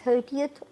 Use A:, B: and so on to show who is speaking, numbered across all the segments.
A: 30th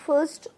A: 1st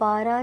A: 12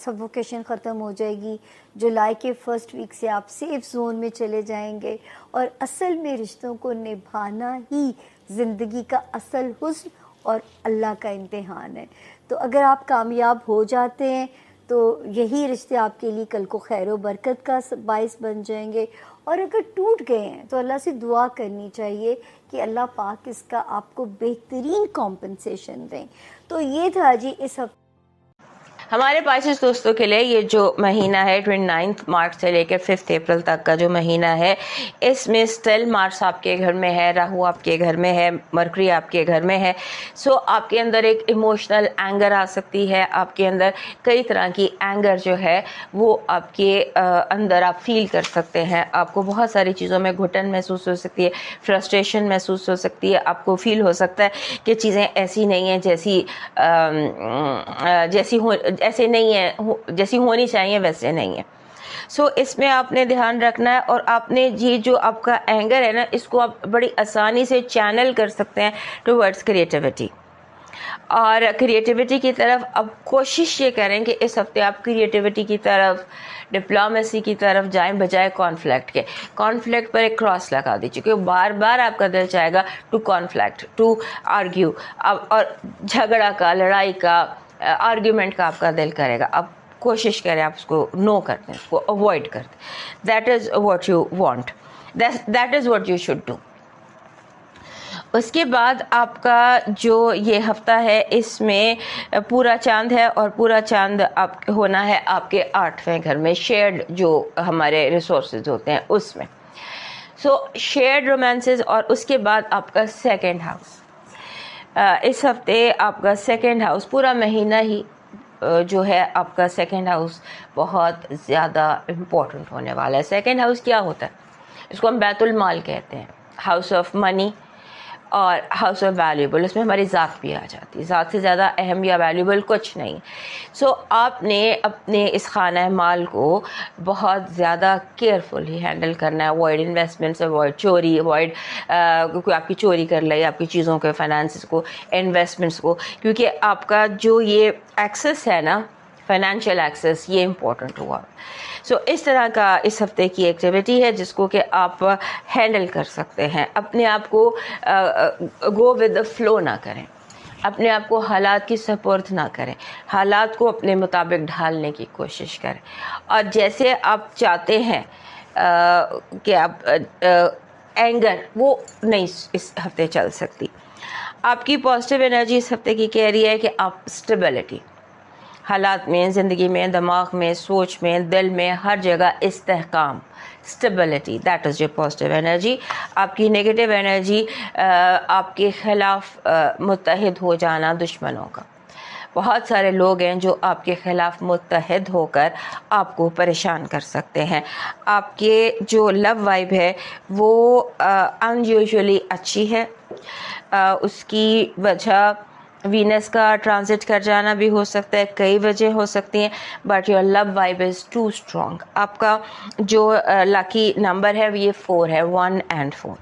A: suffocation ختم ہو جائے گی. جولائی کے فرسٹ ویک سے آپ سیف زون میں چلے جائیں گے. اور اصل میں رشتوں کو نبھانا ہی زندگی کا اصل حسن اور اللہ کا امتحان ہے. تو اگر آپ کامیاب ہو جاتے ہیں تو یہی رشتے آپ کے لیے کل کو خیر و برکت کا باعث بن جائیں گے. اور اگر ٹوٹ گئے ہیں تو اللہ سے دعا کرنی چاہیے کہ اللہ پاک اس کا آپ کو بہترین کمپنسیشن دیں. تو یہ تھا جی اس ہفتے
B: ہمارے پائسس دوستوں کے لیے یہ جو مہینہ ہے 29 مارچ سے لے کے 5 اپریل تک کا جو مہینہ ہے، اس میں اسٹل مارس آپ کے گھر میں ہے، راہو آپ کے گھر میں ہے، مرکری آپ کے گھر میں ہے. سو آپ کے اندر ایک ایموشنل اینگر آ سکتی ہے. آپ کے اندر کئی طرح کی اینگر جو ہے وہ آپ کے اندر آپ فیل کر سکتے ہیں. آپ کو بہت ساری چیزوں میں گھٹن محسوس ہو سکتی ہے، فرسٹریشن محسوس ہو سکتی ہے. آپ کو فیل ہو سکتا ہے کہ چیزیں ایسی نہیں ہیں ایسے نہیں ہیں جیسی ہونی چاہیے، ویسے نہیں ہیں. سو اس میں آپ نے دھیان رکھنا ہے. اور آپ نے یہ جو آپ کا اینگر ہے نا، اس کو آپ بڑی آسانی سے چینل کر سکتے ہیں ٹورڈز کریٹیوٹی. اور کریٹیوٹی کی طرف اب کوشش یہ کریں کہ اس ہفتے آپ کریٹیوٹی کی طرف، ڈپلومیسی کی طرف جائیں بجائے کانفلکٹ کے. کانفلکٹ پر ایک کراس لگا دیجیے کہ بار بار آپ کا دل چاہے گا ٹو کانفلکٹ، ٹو آرگیو، اور جھگڑا کا، لڑائی کا، آرگیومنٹ کا آپ کا دل کرے گا. اب کوشش کریں آپ اس کو نو کر دیں، اس کو اوائڈ کر دیں. That is what you want, that is what you should do. اس کے بعد آپ کا جو یہ ہفتہ ہے، اس میں پورا چاند ہے، اور پورا چاند آپ ہونا ہے آپ کے 8ویں گھر میں، شیئرڈ جو ہمارے ریسورسز ہوتے ہیں اس میں. سو شیئرڈ رومانسز. اور اس کے بعد آپ کا سیکنڈ ہاؤس. اس ہفتے آپ کا سیکنڈ ہاؤس پورا مہینہ ہی جو ہے آپ کا سیکنڈ ہاؤس بہت زیادہ امپورٹنٹ ہونے والا ہے. سیکنڈ ہاؤس کیا ہوتا ہے؟ اس کو ہم بیت المال کہتے ہیں، ہاؤس آف منی اور ہاؤس آف ویلیوبل. اس میں ہماری ذات بھی آ جاتی ہے. ذات سے زیادہ اہم یا ویلیوبل کچھ نہیں. سو آپ نے اپنے اس خانہ مال کو بہت زیادہ کیئرفلی ہینڈل کرنا ہے. اوائڈ انویسٹمنٹس، اوائڈ چوری، اوائڈ کوئی آپ کی چوری کر لے آپ کی چیزوں کے، فائنانسز کو، انویسٹمنٹس کو. کیونکہ آپ کا جو یہ ایکسس ہے نا، فائنینشیل ایکسس، یہ امپورٹنٹ ہوا. سو اس طرح کا اس ہفتے کی ایکٹیویٹی ہے جس کو کہ آپ ہینڈل کر سکتے ہیں. اپنے آپ کو گو ود دا فلو نہ کریں، اپنے آپ کو حالات کی سپرد نہ کریں، حالات کو اپنے مطابق ڈھالنے کی کوشش کریں. اور جیسے آپ چاہتے ہیں کہ آپ اینگر وہ نہیں اس ہفتے چل سکتی. آپ کی پازیٹیو انرجی اس ہفتے کی کہہ رہی ہے کہ آپ اسٹیبلٹی، حالات میں، زندگی میں، دماغ میں، سوچ میں، دل میں، ہر جگہ استحکام، stability, that is your positive energy. آپ کی نگیٹو انرجی آپ کے خلاف متحد ہو جانا دشمنوں کا. بہت سارے لوگ ہیں جو آپ کے خلاف متحد ہو کر آپ کو پریشان کر سکتے ہیں. آپ کے جو لو وائب ہے وہ ان یوزولی اچھی ہے. اس کی وجہ وینس کا ٹرانزٹ کر جانا بھی ہو سکتا ہے، کئی وجہ ہو سکتی ہیں. But your love vibe is too strong. آپ کا جو لکی نمبر ہے یہ 4 ہے، 1 and 4.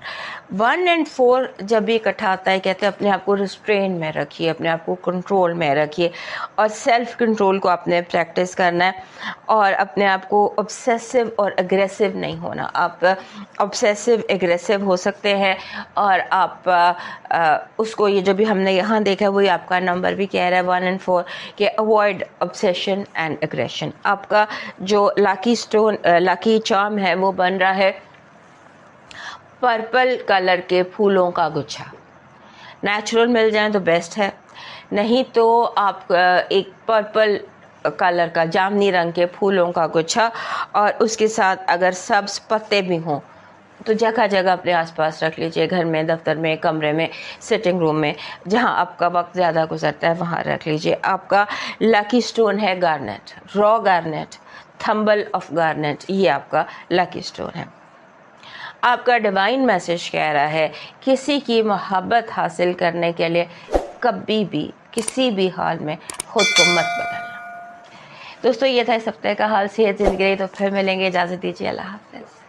B: 1 and 4 جب بھی اکٹھا آتا ہے کہتے ہیں اپنے آپ کو ریسٹرین میں رکھیے، اپنے آپ کو کنٹرول میں رکھیے. اور سیلف کنٹرول کو آپ نے پریکٹس کرنا ہے. اور اپنے آپ کو obsessive اور اگریسو نہیں ہونا. آپ obsessive اگریسو ہو سکتے ہیں، اور آپ اس کو، یہ جو بھی ہم نے یہاں دیکھا وہی آپ کا نمبر بھی کہہ رہا ہے 1 and 4 کہ اوائڈ obsession and aggression. آپ کا جو لاکی چارم ہے وہ بن رہا ہے پرپل کلر کے پھولوں کا گچھا. نیچرل مل جائیں تو بیسٹ ہے، نہیں تو آپ ایک پرپل کلر کا، جامنی رنگ کے پھولوں کا گچھا، اور اس کے ساتھ اگر سبز پتے بھی ہوں تو جگہ جگہ اپنے آس پاس رکھ لیجیے، گھر میں، دفتر میں، کمرے میں، سٹنگ روم میں، جہاں آپ کا وقت زیادہ گزرتا ہے وہاں رکھ لیجیے. آپ کا لکی سٹون ہے گارنیٹ، را گارنیٹ، تھمبل آف گارنیٹ، یہ آپ کا لکی سٹون ہے. آپ کا ڈیوائن میسج کہہ رہا ہے کسی کی محبت حاصل کرنے کے لیے کبھی بھی کسی بھی حال میں خود کو مت بدلنا. دوستو یہ تھا اس ہفتے کا حال. صحت زندگی. تو پھر ملیں گے، اجازت دیجیے، اللہ حافظ.